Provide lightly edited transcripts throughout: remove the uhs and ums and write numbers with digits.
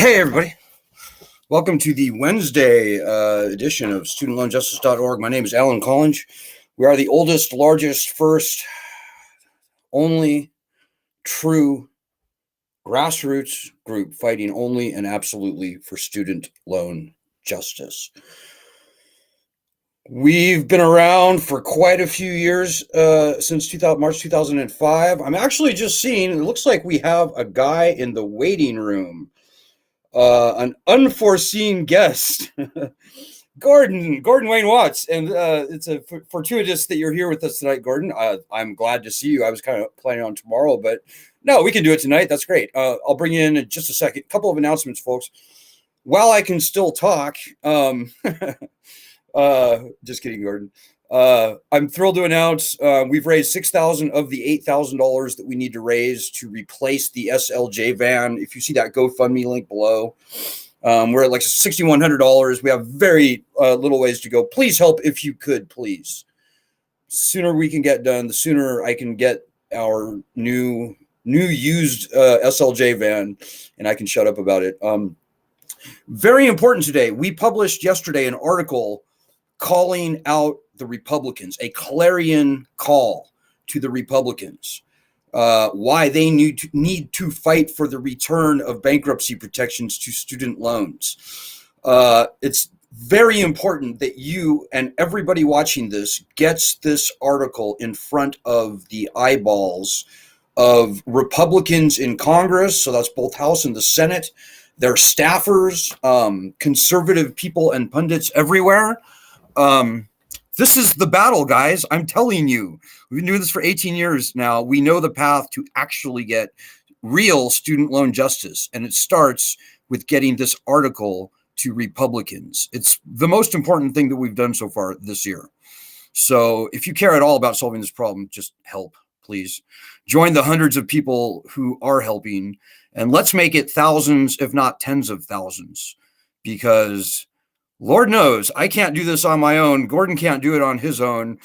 Hey, everybody. Welcome to the Wednesday edition of studentloanjustice.org. My name is Alan Collins. We are the oldest, largest, first, only true grassroots group fighting only and absolutely for student loan justice. We've been around for quite a few years, since March 2005. I'm actually just seeing, it looks like we have a guy in the waiting room. An unforeseen guest, Gordon Wayne Watts, and it's a fortuitous that you're here with us tonight, Gordon. I'm glad to see you. I was kind of planning on tomorrow, but no, we can do it tonight. That's great. I'll bring you in just a second. A couple of announcements, folks. While I can still talk, just kidding, Gordon. I'm thrilled to announce we've raised $6,000 of the $8,000 that we need to raise to replace the SLJ van. If you see that GoFundMe link below, we're at like $6,100. We have very little ways to go. Please help if you could, please. Sooner we can get done, the sooner I can get our new used SLJ van, and I can shut up about it. Very important today. We published yesterday an article calling out the Republicans, a clarion call to the Republicans, why they need to fight for the return of bankruptcy protections to student loans. It's very important that you and everybody watching this gets this article in front of the eyeballs of Republicans in Congress, so that's both House and the Senate, their staffers, conservative people and pundits everywhere. This is the battle, guys. I'm telling you, we've been doing this for 18 years now. We know the path to actually get real student loan justice, and it starts with getting this article to Republicans. It's the most important thing that we've done so far this year. So if you care at all about solving this problem, just help, please. Join the hundreds of people who are helping, and let's make it thousands, if not tens of thousands, because Lord knows I can't do this on my own. Gordon can't do it on his own.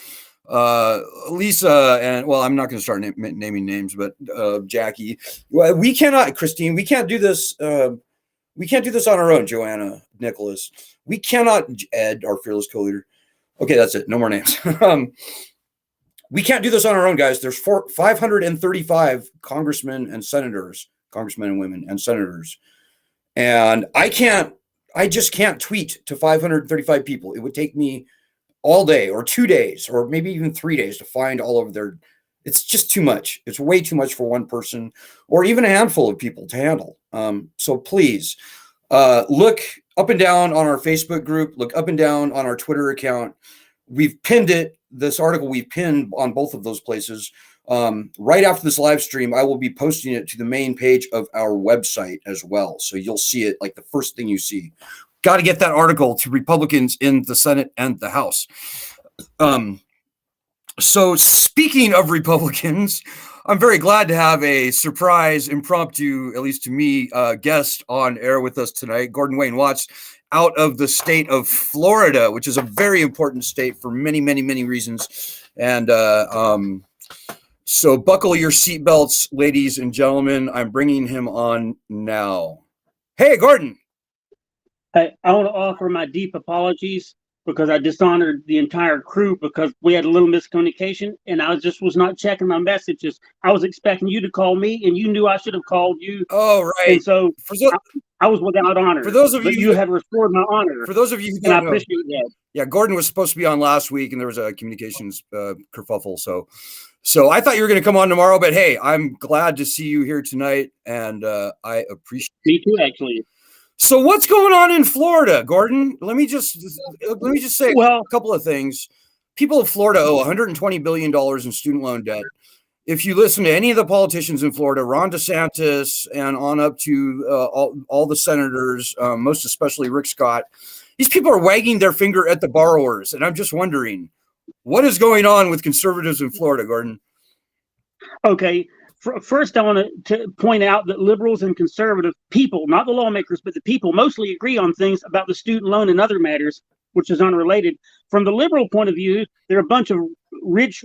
Lisa and, well, I'm not going to start naming names, but Jackie, we cannot. Christine, we can't do this. We can't do this on our own. Joanna, Nicholas, we cannot. Ed, our fearless co-leader. Okay, that's it. No more names. We can't do this on our own, guys. There's 535 congressmen and senators, congressmen and women and senators, and I just can't tweet to 535 people. It would take me all day or 2 days or maybe even 3 days to find all of their. It's just too much. It's way too much for one person or even a handful of people to handle. So please look up and down on our Facebook group. Look up and down on our Twitter account. We've pinned it. This article we've pinned on both of those places. Right after this live stream, I will be posting it to the main page of our website as well. So you'll see it like the first thing you see. Got to get that article to Republicans in the Senate and the House. So speaking of Republicans, I'm very glad to have a surprise, impromptu, at least to me, guest on air with us tonight, Gordon Wayne Watts, out of the state of Florida, which is a very important state for many, many, many reasons. And so buckle your seatbelts, ladies and gentlemen. I'm bringing him on now. Hey, Gordon. Hey, I want to offer my deep apologies because I dishonored the entire crew because we had a little miscommunication and I was not checking my messages. I was expecting you to call me and you knew I should have called you. Oh, right. And so I was without honor. For those of you have restored my honor. For those of you who don't know, I appreciate that. Yeah, Gordon was supposed to be on last week and there was a communications kerfuffle. So I thought you were going to come on tomorrow, but hey, I'm glad to see you here tonight, and I appreciate it. Me too, actually. So what's going on in Florida, Gordon? Let me just say a couple of things. People of Florida owe $120 billion in student loan debt. If you listen to any of the politicians in Florida, Ron DeSantis and on up to all the senators, most especially Rick Scott, these people are wagging their finger at the borrowers, and I'm just wondering, what is going on with conservatives in Florida, Gordon? Okay. First, I want to point out that liberals and conservative people, not the lawmakers, but the people, mostly agree on things about the student loan and other matters, which is unrelated. From the liberal point of view, they're a bunch of rich,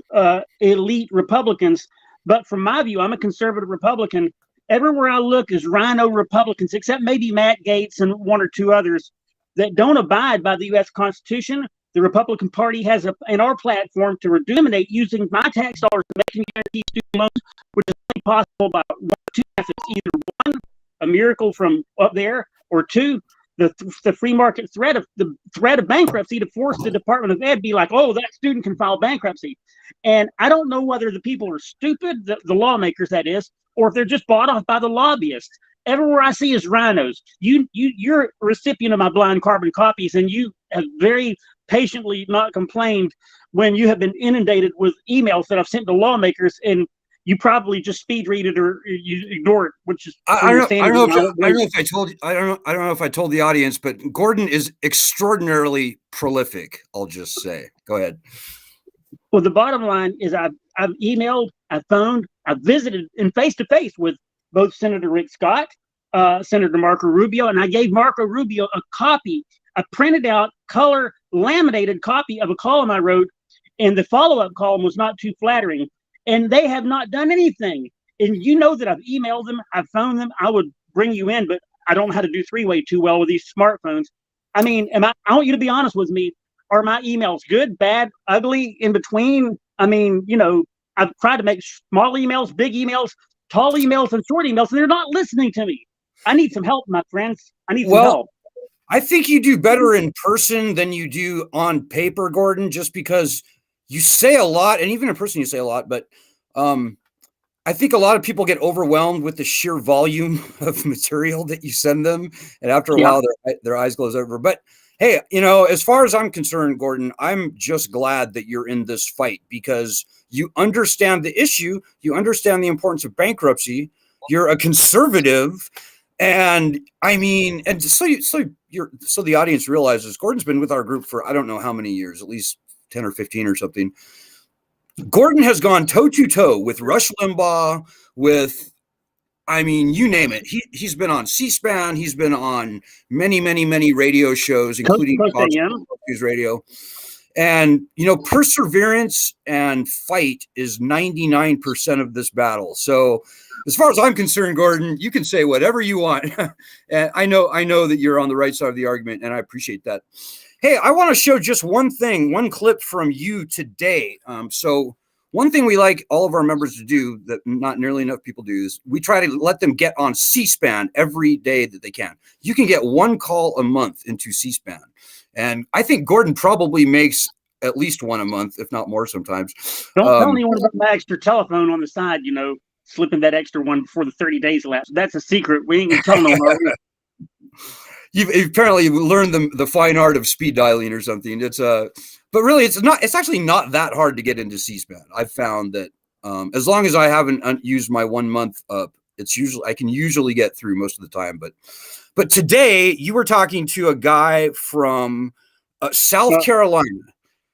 elite Republicans. But from my view, I'm a conservative Republican. Everywhere I look is rhino Republicans, except maybe Matt Gaetz and one or two others that don't abide by the U.S. Constitution. The Republican Party has in our platform to eliminate using my tax dollars to make guarantee student loans, which is only possible by one or two methods: either one, a miracle from up there, or two, the free market threat of bankruptcy to force the Department of Ed be like, oh, that student can file bankruptcy. And I don't know whether the people are stupid, the lawmakers that is, or if they're just bought off by the lobbyists. Everywhere I see is rhinos. You're a recipient of my blind carbon copies, and you have very patiently not complained when you have been inundated with emails that I've sent to lawmakers, and you probably just speed read it or you ignore it, which is I don't know if I told you. I don't know if I told the audience, but Gordon is extraordinarily prolific. I'll just say. Go ahead. Well, the bottom line is I've emailed, I've phoned, I've visited in face to face with both Senator Rick Scott, Senator Marco Rubio, and I gave Marco Rubio a copy, a printed out, color laminated copy of a column I wrote, and the follow-up column was not too flattering. And they have not done anything. And you know that I've emailed them, I've phoned them. I would bring you in, but I don't know how to do three-way too well with these smartphones. I mean, I want you to be honest with me. Are my emails good, bad, ugly, in between? I mean, you know, I've tried to make small emails, big emails, tall emails, and short emails, and they're not listening to me. I need some help, my friends. I need some help. I think you do better in person than you do on paper, Gordon, just because you say a lot, and even in person you say a lot, but I think a lot of people get overwhelmed with the sheer volume of material that you send them, and after a while their eyes glaze over. But hey, you know, as far as I'm concerned, Gordon, I'm just glad that you're in this fight because you understand the issue, you understand the importance of bankruptcy, you're a conservative, and I mean, and so the audience realizes Gordon's been with our group for I don't know how many years, at least 10 or 15 or something. Gordon has gone toe to toe with Rush Limbaugh, with, I mean, you name it. He's been on C-SPAN. He's been on many, many, many radio shows, including Fox News Radio. And, you know, perseverance and fight is 99% of this battle. So as far as I'm concerned, Gordon, you can say whatever you want. And I know that you're on the right side of the argument, and I appreciate that. Hey, I want to show just one thing, one clip from you today. So one thing we like all of our members to do that not nearly enough people do is we try to let them get on C-SPAN every day that they can. You can get one call a month into C-SPAN. And I think Gordon probably makes at least one a month, if not more sometimes. Don't tell anyone about my extra telephone on the side, you know, slipping that extra one before the 30 days elapsed. That's a secret. We ain't going to tell no more. You've apparently learned the fine art of speed dialing or something. But really it's actually not that hard to get into C-SPAN. I've found that as long as I haven't used my 1 month up, I can usually get through most of the time. But today you were talking to a guy from South Carolina.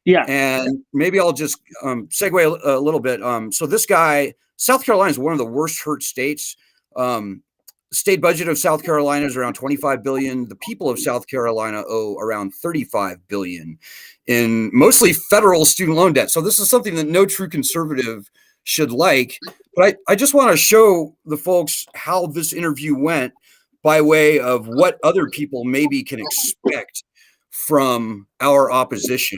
Yeah. And maybe I'll just segue a little bit. So this guy, South Carolina is one of the worst hurt states. State budget of South Carolina is around $25 billion. The people of South Carolina owe around $35 billion in mostly federal student loan debt. So this is something that no true conservative should like. But I just want to show the folks how this interview went by way of what other people maybe can expect from our opposition.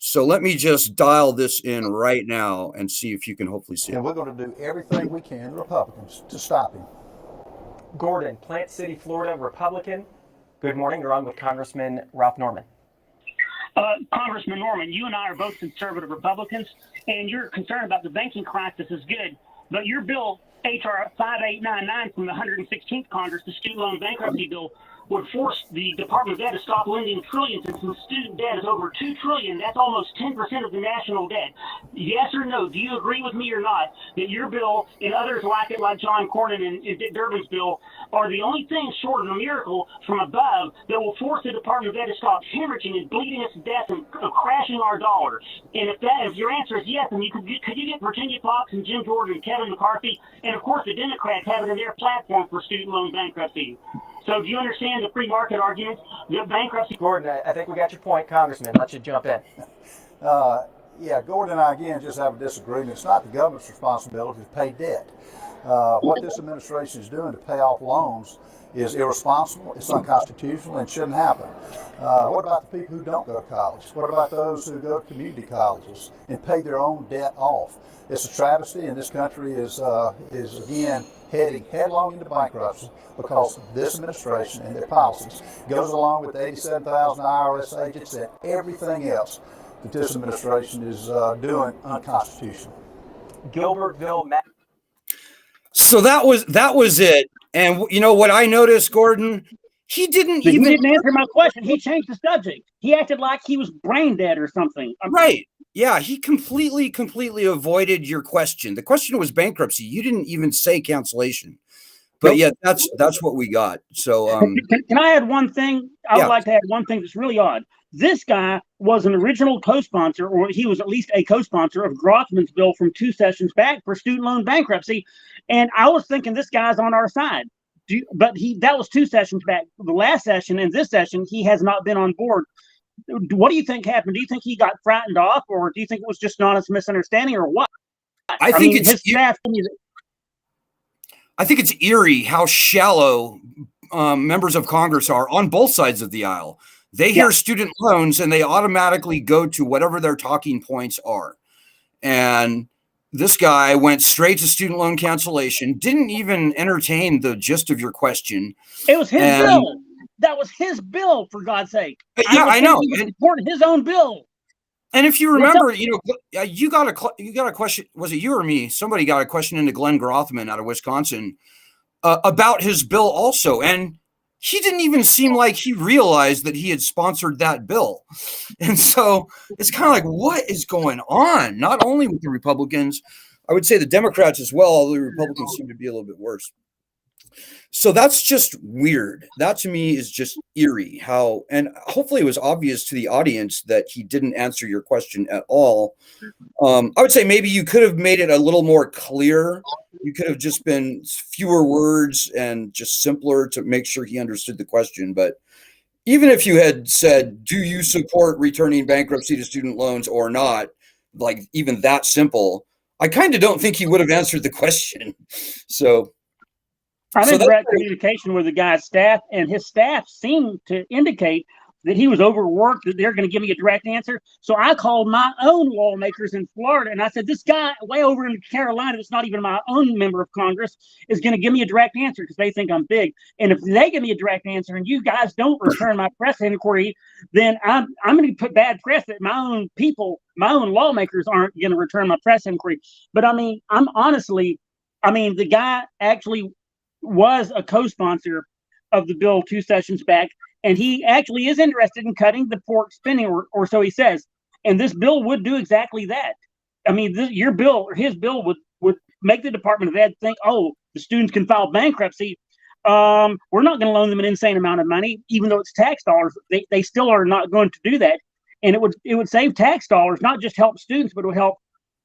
So let me just dial this in right now and see if you can hopefully see it. And we're going to do everything we can, Republicans, to stop him. Gordon, Plant City, Florida, Republican. Good morning. You're on with Congressman Ralph Norman. Congressman Norman, you and I are both conservative Republicans, and you're concerned about the banking crisis is good. But your bill, H.R. 5899 from the 116th Congress, the student loan bankruptcy bill, would force the Department of Ed to stop lending trillions, and since student debt is over $2 trillion, that's almost 10% of the national debt. Yes or no? Do you agree with me or not that your bill and others like it, like John Cornyn and Dick Durbin's bill, are the only thing short of a miracle from above that will force the Department of Ed to stop hemorrhaging and bleeding us to death and crashing our dollar? And if your answer is yes, then could you get Virginia Fox and Jim Jordan and Kevin McCarthy, and of course the Democrats have it in their platform for student loan bankruptcy? So do you understand the free market argument? The bankruptcy. Gordon, I think we got your point, Congressman. Let you jump in. Yeah, Gordon and I, again, just have a disagreement. It's not the government's responsibility to pay debt. What this administration is doing to pay off loans is irresponsible, it's unconstitutional, and shouldn't happen. What about the people who don't go to college? What about those who go to community colleges and pay their own debt off? It's a travesty, and this country is again heading headlong into bankruptcy because this administration and their policies goes along with the 87,000 IRS agents and everything else that this administration is doing unconstitutional. Gilbertville, So that was it. And you know what I noticed, Gordon? He didn't He even didn't answer my question. He changed the subject. He acted like he was brain dead or something. right. Yeah, he completely avoided your question. The question was bankruptcy. You didn't even say cancellation. But yeah, that's what we got. So Can I add one thing? I would Yeah. like to add one thing that's really odd. This guy was an original co-sponsor, or he was at least a co-sponsor of Grothman's bill from 2 sessions back for student loan bankruptcy. And I was thinking this guy's on our side. But that was 2 sessions back. The last session and this session, he has not been on board. What do you think happened? Do you think he got frightened off, or do you think it was just an honest misunderstanding, or what? I think it's his staff told me that. I think it's eerie how shallow members of Congress are on both sides of the aisle. They hear student loans and they automatically go to whatever their talking points are. And this guy went straight to student loan cancellation, didn't even entertain the gist of your question. It was his bill. That was his bill, for God's sake. Yeah, I know. He was supporting his own bill. And if you remember, you got a question. Was it you or me? Somebody got a question into Glenn Grothman out of Wisconsin about his bill also. And he didn't even seem like he realized that he had sponsored that bill. And so it's kind of like, what is going on? Not only with the Republicans, I would say the Democrats as well, although the Republicans seem to be a little bit worse. So that's just weird. That to me is just eerie how, and hopefully it was obvious to the audience that he didn't answer your question at all. I would say maybe you could have made it a little more clear. You could have just been fewer words and just simpler to make sure he understood the question. But even if you had said, do you support returning bankruptcy to student loans or not? Like even that simple, I kind of don't think he would have answered the question. So I'm in direct communication with the guy's staff, and his staff seemed to indicate that he was overworked, that they're going to give me a direct answer. So I called my own lawmakers in Florida, and I said, this guy way over in Carolina, that's not even my own member of Congress, is going to give me a direct answer because they think I'm big. And if they give me a direct answer and you guys don't return my press inquiry, then I'm going to put bad press that my own people, my own lawmakers aren't going to return my press inquiry. But I mean, the guy actually was a co-sponsor of the bill 2 sessions back, and he actually is interested in cutting the pork spending, or so he says. And this bill would do exactly that. I mean, your bill or his bill would make the Department of Ed think, oh, the students can file bankruptcy. We're not going to loan them an insane amount of money, even though it's tax dollars. They still are not going to do that, and it would save tax dollars, not just help students, but it would help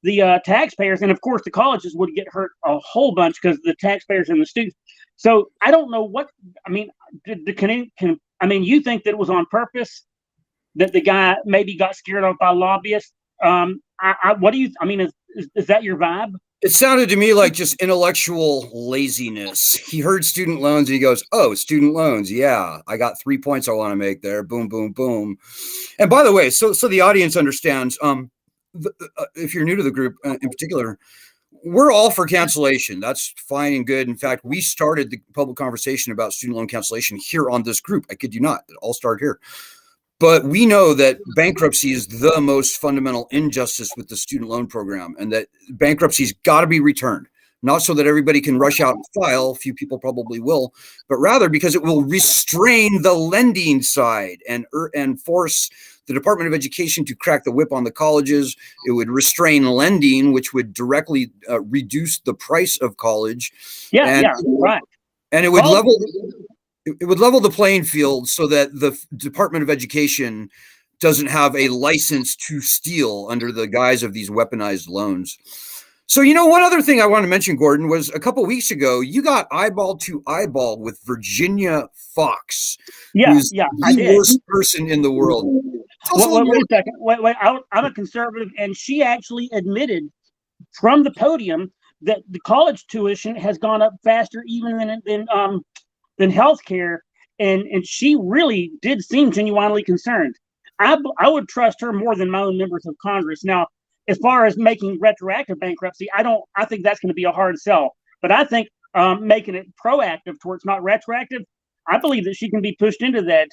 the taxpayers, and of course the colleges would get hurt a whole bunch because the taxpayers and the students. So I don't know what I mean. You think that it was on purpose, that the guy maybe got scared off by lobbyists? What do you? I mean, is that your vibe? It sounded to me like just intellectual laziness. He heard student loans and he goes, oh, student loans. Yeah, I got 3 points I want to make there. Boom, boom, boom. And by the way, so the audience understands. If you're new to the group in particular, we're all for cancellation. That's fine and good. In fact, we started the public conversation about student loan cancellation here on this group. I kid you not. It all started here. But we know that bankruptcy is the most fundamental injustice with the student loan program, and that bankruptcy's got to be returned. Not so that everybody can rush out and file, few people probably will, but rather because it will restrain the lending side and force the Department of Education to crack the whip on the colleges. It would restrain lending, which would directly reduce the price of college. Right. And it would level the playing field so that the Department of Education doesn't have a license to steal under the guise of these weaponized loans. So, one other thing I want to mention, Gordon, was a couple weeks ago, you got eyeball to eyeball with Virginia Fox. Who's the worst person in the world. Wait a second. Wait. I'm a conservative, and she actually admitted from the podium that the college tuition has gone up faster even than healthcare, and she really did seem genuinely concerned. I would trust her more than my own members of Congress. Now, as far as making retroactive bankruptcy, I think that's going to be a hard sell. But I think making it proactive towards not retroactive, I believe that she can be pushed into that,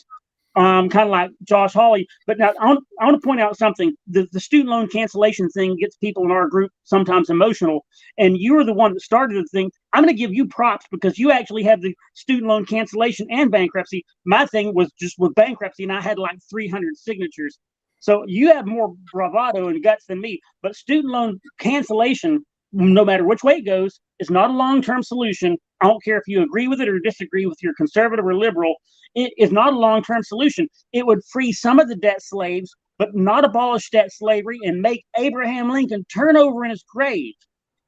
kind of like Josh Hawley. But now I want to point out something. The student loan cancellation thing gets people in our group sometimes emotional. And you were the one that started the thing. I'm going to give you props because you actually have the student loan cancellation and bankruptcy. My thing was just with bankruptcy, and I had like 300 signatures. So you have more bravado and guts than me. But student loan cancellation, no matter which way it goes, is not a long-term solution. I don't care if you agree with it or disagree with your conservative or liberal. It is not a long-term solution. It would free some of the debt slaves, but not abolish debt slavery and make Abraham Lincoln turn over in his grave.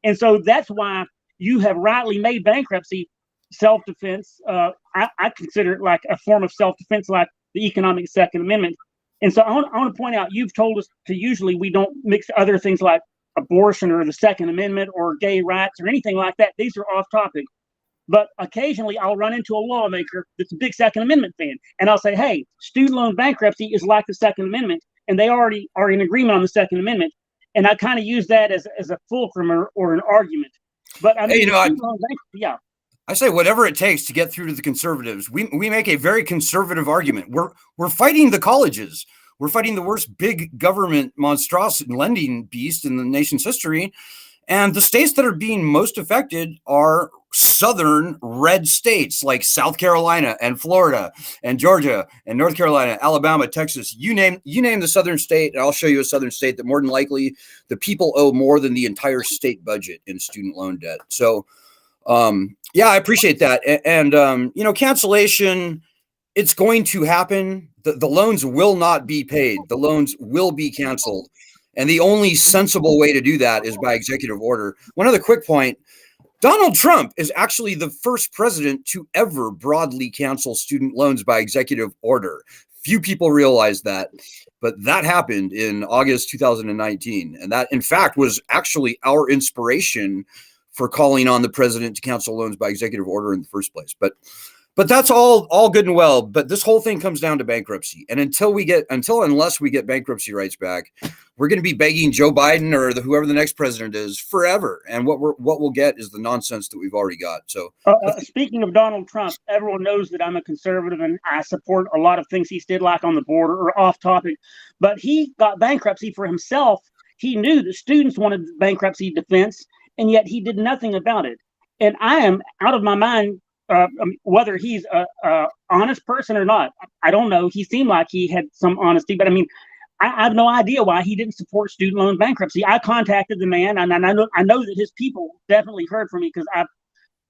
And so that's why you have rightly made bankruptcy self-defense. I consider it like a form of self-defense, like the economic Second Amendment. And so I want to point out, you've told us to usually we don't mix other things like abortion or the Second Amendment or gay rights or anything like that. These are off topic. But occasionally I'll run into a lawmaker that's a big Second Amendment fan. And I'll say, hey, student loan bankruptcy is like the Second Amendment. And they already are in agreement on the Second Amendment. And I kind of use that as a fulcrum or an argument. But I mean, hey, I say whatever it takes to get through to the conservatives. We make a very conservative argument. We're fighting the colleges. We're fighting the worst big government monstrosity lending beast in the nation's history. And the states that are being most affected are southern red states like South Carolina and Florida and Georgia and North Carolina, Alabama, Texas. You name the southern state, and I'll show you a southern state that more than likely the people owe more than the entire state budget in student loan debt. So yeah, I appreciate that. And cancellation, it's going to happen. The loans will not be paid. The loans will be canceled. And the only sensible way to do that is by executive order. One other quick point, Donald Trump is actually the first president to ever broadly cancel student loans by executive order. Few people realize that, but that happened in August 2019. And that, in fact, was actually our inspiration for calling on the president to cancel loans by executive order in the first place. But that's all good and well. But this whole thing comes down to bankruptcy. And unless we get bankruptcy rights back, we're going to be begging Joe Biden or whoever the next president is forever. And what we'll get is the nonsense that we've already got. So speaking of Donald Trump, everyone knows that I'm a conservative and I support a lot of things he's did, like on the border or off topic. But he got bankruptcy for himself. He knew that students wanted bankruptcy defense, and yet he did nothing about it. And I am out of my mind. Whether he's a honest person or not, I don't know. He seemed like he had some honesty, but I mean, I have no idea why he didn't support student loan bankruptcy. I contacted the man, and I know that his people definitely heard from me because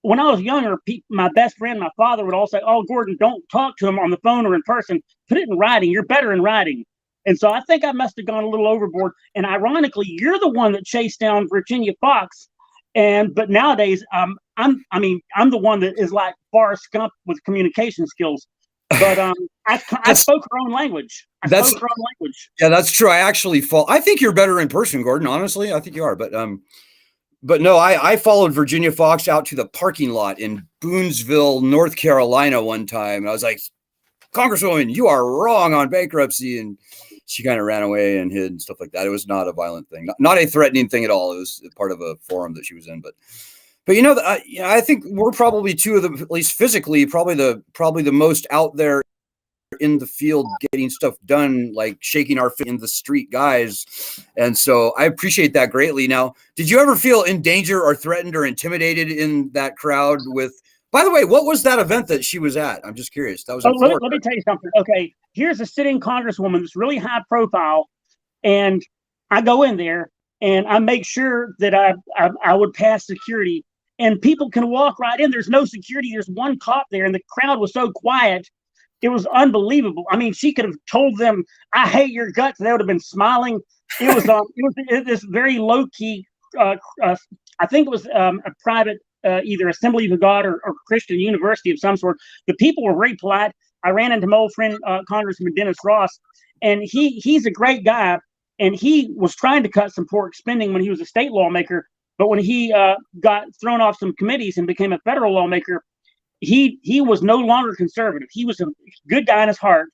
when I was younger, my best friend, my father would all say, "Oh, Gordon, don't talk to him on the phone or in person. Put it in writing. You're better in writing." And so I think I must have gone a little overboard. And ironically, you're the one that chased down Virginia Fox. But nowadays, I'm the one that is like Forrest Gump with communication skills. But I spoke her own language. Yeah, that's true. I think you're better in person, Gordon. Honestly, I think you are. But no, I followed Virginia Fox out to the parking lot in Boonsville, North Carolina one time. And I was like, "Congresswoman, you are wrong on bankruptcy." And she kind of ran away and hid and stuff like that. It was not a violent thing, not a threatening thing at all. It was part of a forum that she was in. But I think we're probably two of the, at least physically, probably the most out there in the field getting stuff done, like shaking our feet in the street guys. And so I appreciate that greatly. Now, did you ever feel in danger or threatened or intimidated in that crowd with? By the way, what was that event that she was at? I'm just curious. That was let me tell you something. Okay, here's a sitting congresswoman that's really high profile, and I go in there and I make sure that I would pass security, and people can walk right in. There's no security. There's one cop there, and the crowd was so quiet. It was unbelievable. I mean, she could have told them, "I hate your guts." They would have been smiling. It was this very low key. I think it was a private. Either Assembly of God or Christian University of some sort. The people were very polite. I ran into my old friend, Congressman Dennis Ross, and he's a great guy, and he was trying to cut some pork spending when he was a state lawmaker, But when he got thrown off some committees and became a federal lawmaker, he was no longer conservative. He was a good guy in his heart.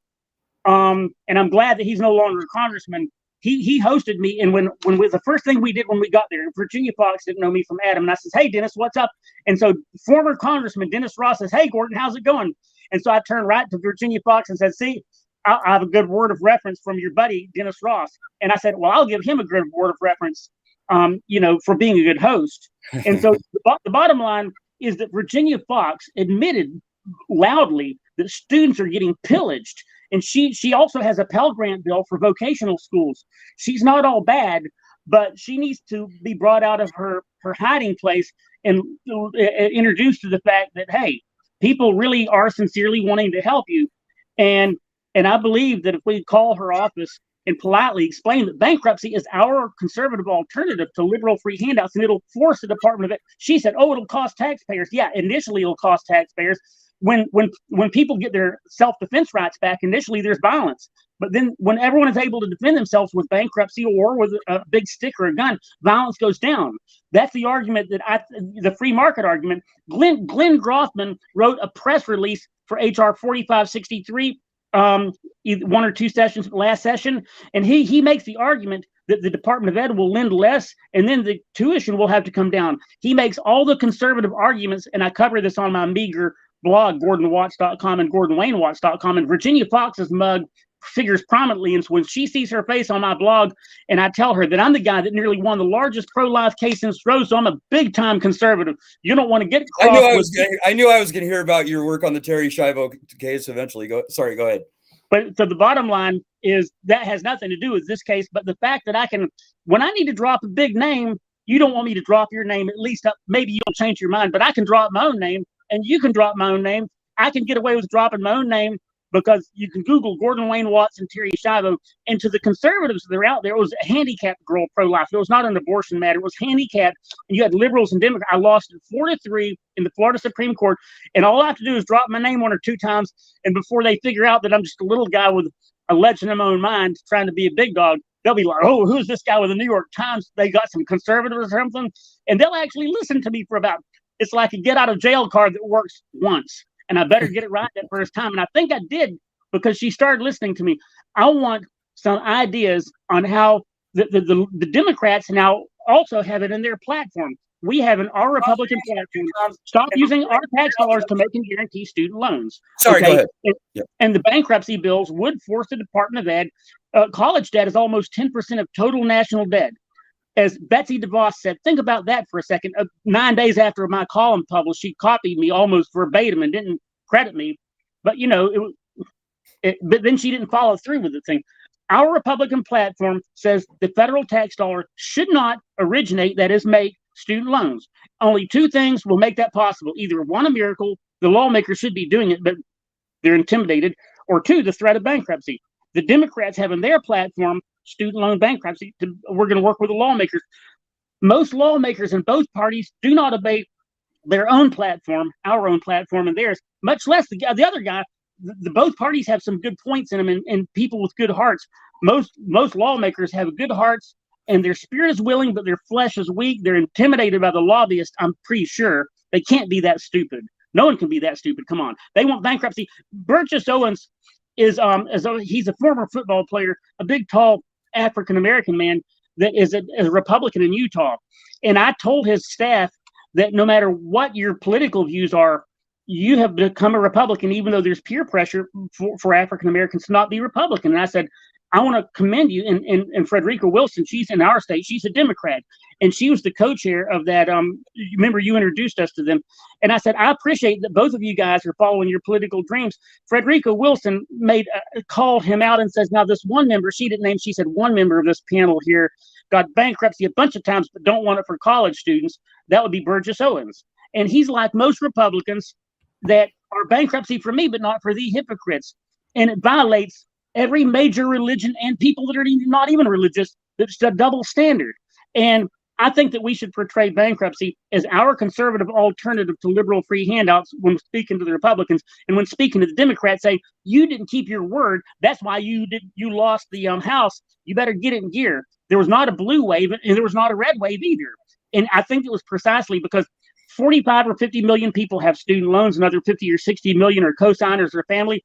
And I'm glad that he's no longer a congressman. He hosted me, and when the first thing we did when we got there, Virginia Fox didn't know me from Adam, and I says, "Hey, Dennis, what's up?" And so former Congressman Dennis Ross says, "Hey, Gordon, how's it going?" And so I turned right to Virginia Fox and said, "See, I have a good word of reference from your buddy Dennis Ross." And I said, "Well, I'll give him a good word of reference, for being a good host." And so the bottom line is that Virginia Fox admitted loudly that students are getting pillaged. And she also has a Pell Grant bill for vocational schools. She's not all bad, but she needs to be brought out of her hiding place and introduced to the fact that, hey, people really are sincerely wanting to help you. And I believe that if we call her office and politely explain that bankruptcy is our conservative alternative to liberal free handouts, and it'll force the Department of It. She said, "Oh, it'll cost taxpayers." Yeah, initially it'll cost taxpayers. When people get their self-defense rights back, initially there's violence. But then when everyone is able to defend themselves with bankruptcy or with a big stick or a gun, violence goes down. That's the argument the free market argument. Glenn Grothman wrote a press release for HR 4563, one or two sessions last session, and he makes the argument that the Department of Ed will lend less, and then the tuition will have to come down. He makes all the conservative arguments, and I cover this on my meager blog, GordonWatts.com and GordonWayneWatts.com, and Virginia Fox's mug figures prominently. And so when she sees her face on my blog, and I tell her that I'm the guy that nearly won the largest pro-life case in Rose, so I'm a big-time conservative. You don't want to get I knew I was going to hear about your work on the Terry Schiavo case eventually. Go ahead. But so the bottom line is that has nothing to do with this case, but the fact that when I need to drop a big name, you don't want me to drop your name, at least maybe you'll change your mind, but I can drop my own name, and you can drop my own name. I can get away with dropping my own name because you can Google Gordon Wayne Watts and Terry Schiavo. And to the conservatives that are out there, it was a handicapped girl pro-life. It was not an abortion matter. It was handicapped. And you had liberals and Democrats. I lost it 4-3 in the Florida Supreme Court. And all I have to do is drop my name 1 or 2 times. And before they figure out that I'm just a little guy with a legend in my own mind trying to be a big dog, they'll be like, "Oh, who's this guy with the New York Times? They got some conservatives or something." And they'll actually listen to me for it's like a get out of jail card that works once. And I better get it right that first time. And I think I did, because she started listening to me. I want some ideas on how the Democrats now also have it in their platform. We have our Republican platform. Stop using our tax dollars to make and guarantee student loans. Sorry, go ahead. And the bankruptcy bills would force the Department of Ed. College debt is almost 10% of total national debt. As Betsy DeVos said, think about that for a second. 9 days after my column published, she copied me almost verbatim and didn't credit me. But, but then she didn't follow through with the thing. Our Republican platform says the federal tax dollar should not originate, that is, make student loans. Only 2 things will make that possible. Either 1, a miracle, the lawmakers should be doing it, but they're intimidated, or 2, the threat of bankruptcy. The Democrats have in their platform student loan bankruptcy. We're going to work with the lawmakers. Most lawmakers in both parties do not obey their own platform, our own platform, and theirs, much less the other guy. Both parties have some good points in them, and people with good hearts. Most lawmakers have good hearts, and their spirit is willing, but their flesh is weak. They're intimidated by the lobbyists. I'm pretty sure they can't be that stupid. No one can be that stupid. Come on, they want bankruptcy. Burgess Owens is he's a former football player, a big, tall African American man that is a Republican in Utah. And I told his staff that no matter what your political views are, you have become a Republican, even though there's peer pressure for African Americans to not be Republican. And I said, I want to commend you. And Frederica Wilson, she's in our state. She's a Democrat. And she was the co-chair of that. Remember, you introduced us to them. And I said, I appreciate that both of you guys are following your political dreams. Frederica Wilson called him out and says, now this one member, she didn't name, she said one member of this panel here got bankruptcy a bunch of times, but don't want it for college students. That would be Burgess Owens. And he's like most Republicans that are bankruptcy for me, but not for the hypocrites. And it violates every major religion and people that are not even religious. It's a double standard. And I think that we should portray bankruptcy as our conservative alternative to liberal free handouts when speaking to the Republicans, and when speaking to the Democrats, say, you didn't keep your word. That's why you lost the House. You better get it in gear. There was not a blue wave, and there was not a red wave either. And I think it was precisely because 45 or 50 million people have student loans, another 50 or 60 million are co-signers or family.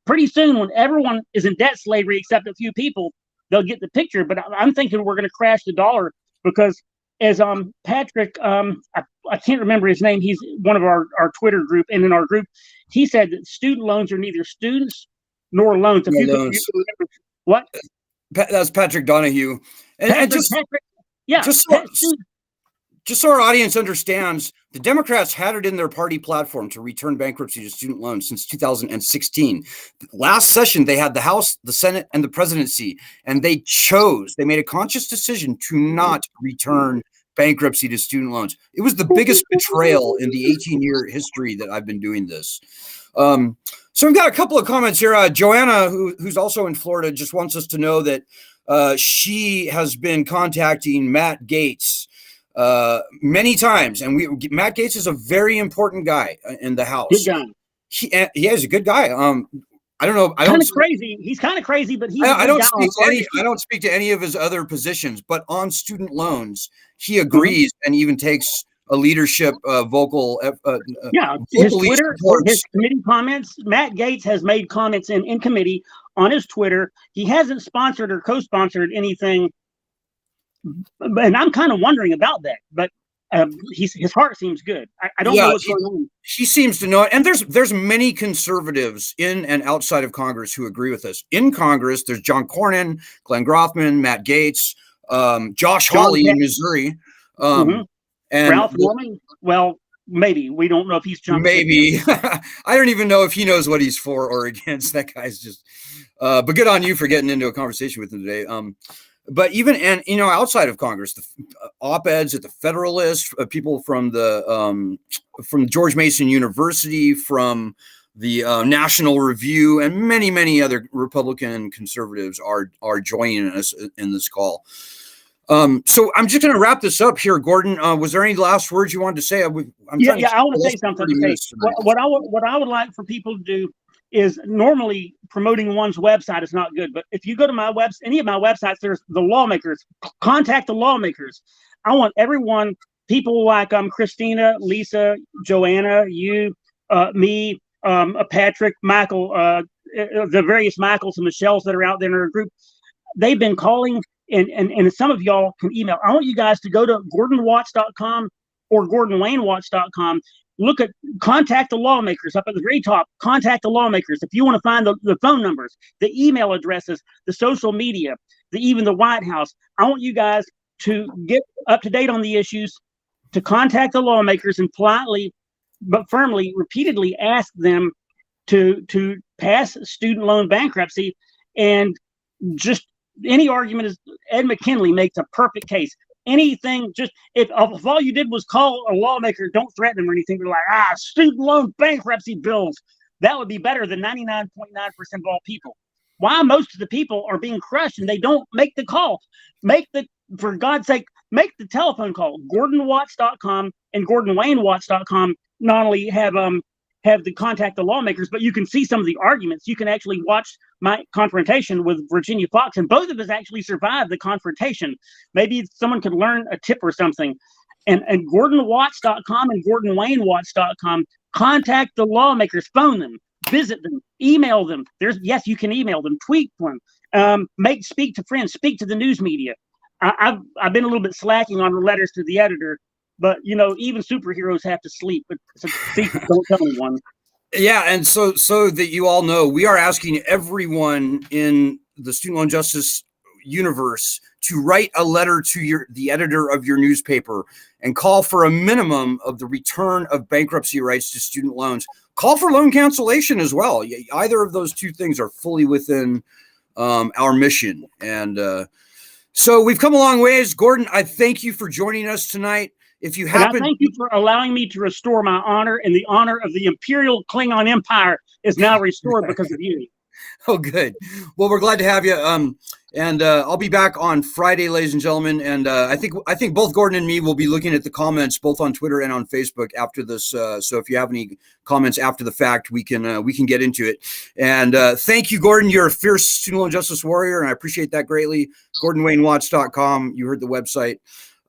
Pretty soon, when everyone is in debt slavery except a few people, they'll get the picture. But I'm thinking we're going to crash the dollar because as Patrick, I can't remember his name. He's one of our Twitter group. And in our group, he said that student loans are neither students nor loans. If you could remember what? That's Patrick Donahue. And Patrick, yeah. Just so our audience understands, the Democrats had it in their party platform to return bankruptcy to student loans since 2016. Last session, they had the House, the Senate, and the presidency, and they made a conscious decision to not return bankruptcy to student loans. It was the biggest betrayal in the 18-year history that I've been doing this. So we've got a couple of comments here. Joanna, who's also in Florida, just wants us to know that she has been contacting Matt Gaetz many times, and Matt Gaetz is a very important guy in the House. Good guy. He is a good guy. I don't know. Kind of crazy. He's kind of crazy, but I don't speak to any of his other positions, but on student loans, he agrees and even takes a leadership vocal. His Twitter, his committee comments. Matt Gaetz has made comments in committee on his Twitter. He hasn't sponsored or co-sponsored anything, and I'm kind of wondering about that. But his heart seems good. I don't know what's going on. He seems to know it. And there's many conservatives in and outside of Congress who agree with us. In Congress, there's John Cornyn, Glenn Grothman, Matt Gaetz, Josh Hawley in Missouri. And Ralph Norman? Well, maybe. We don't know if he's jumping. Maybe. I don't even know if he knows what he's for or against. That guy's just but good on you for getting into a conversation with him today. But even, and outside of Congress, the op-eds at the Federalist, people from from George Mason University, from the National Review, and many, many other Republican conservatives are joining us in this call. So I'm just going to wrap this up here, Gordon. Was there any last words you wanted to say? I want to say something. What I would like for people to do is, normally promoting one's website is not good, but if you go to any of my websites, there's the lawmakers. Contact the lawmakers. I want everyone, people like Christina, Lisa, Joanna, you, me, Patrick, Michael, the various Michaels and Michelles that are out there in our group. They've been calling, and some of y'all can email. I want you guys to go to GordonWatts.com or GordonWayneWatts.com. Contact the lawmakers up at the very top. Contact the lawmakers. If you want to find the phone numbers, the email addresses, the social media, even the White House, I want you guys to get up to date on the issues, to contact the lawmakers and politely but firmly, repeatedly ask them to pass student loan bankruptcy. And just any argument is, Ed McKinley makes a perfect case. Anything, just if all you did was call a lawmaker, don't threaten them or anything, be like, student loan bankruptcy bills, that would be better than 99.9% of all people. Why most of the people are being crushed and they don't make the call? For God's sake, make the telephone call. GordonWatts.com and GordonWayneWatts.com not only have the contact the lawmakers, but you can see some of the arguments. You can actually watch my confrontation with Virginia Fox, and both of us actually survived the confrontation. Maybe someone could learn a tip or something. And GordonWatts.com and GordonWayneWatts.com, contact the lawmakers, phone them, visit them, email them. You can email them, tweet them, speak to friends, speak to the news media. I've been a little bit slacking on the letters to the editor, but even superheroes have to sleep. But it's a secret, don't tell anyone. Yeah, and so that you all know, we are asking everyone in the student loan justice universe to write a letter to the editor of your newspaper and call for a minimum of the return of bankruptcy rights to student loans. Call for loan cancellation as well. Either of those two things are fully within our mission. And so we've come a long ways. Gordon, I thank you for joining us tonight. If you happen, thank you for allowing me to restore my honor, and the honor of the Imperial Klingon Empire is now restored because of you. Oh, good. Well, we're glad to have you. And I'll be back on Friday, ladies and gentlemen. And I think both Gordon and me will be looking at the comments both on Twitter and on Facebook after this. So if you have any comments after the fact, we can get into it. And thank you, Gordon. You're a fierce student loan justice warrior, and I appreciate that greatly. GordonWayneWatts.com. You heard the website.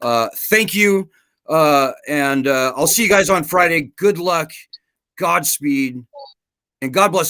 Thank you. And I'll see you guys on Friday. Good luck, Godspeed, and God bless.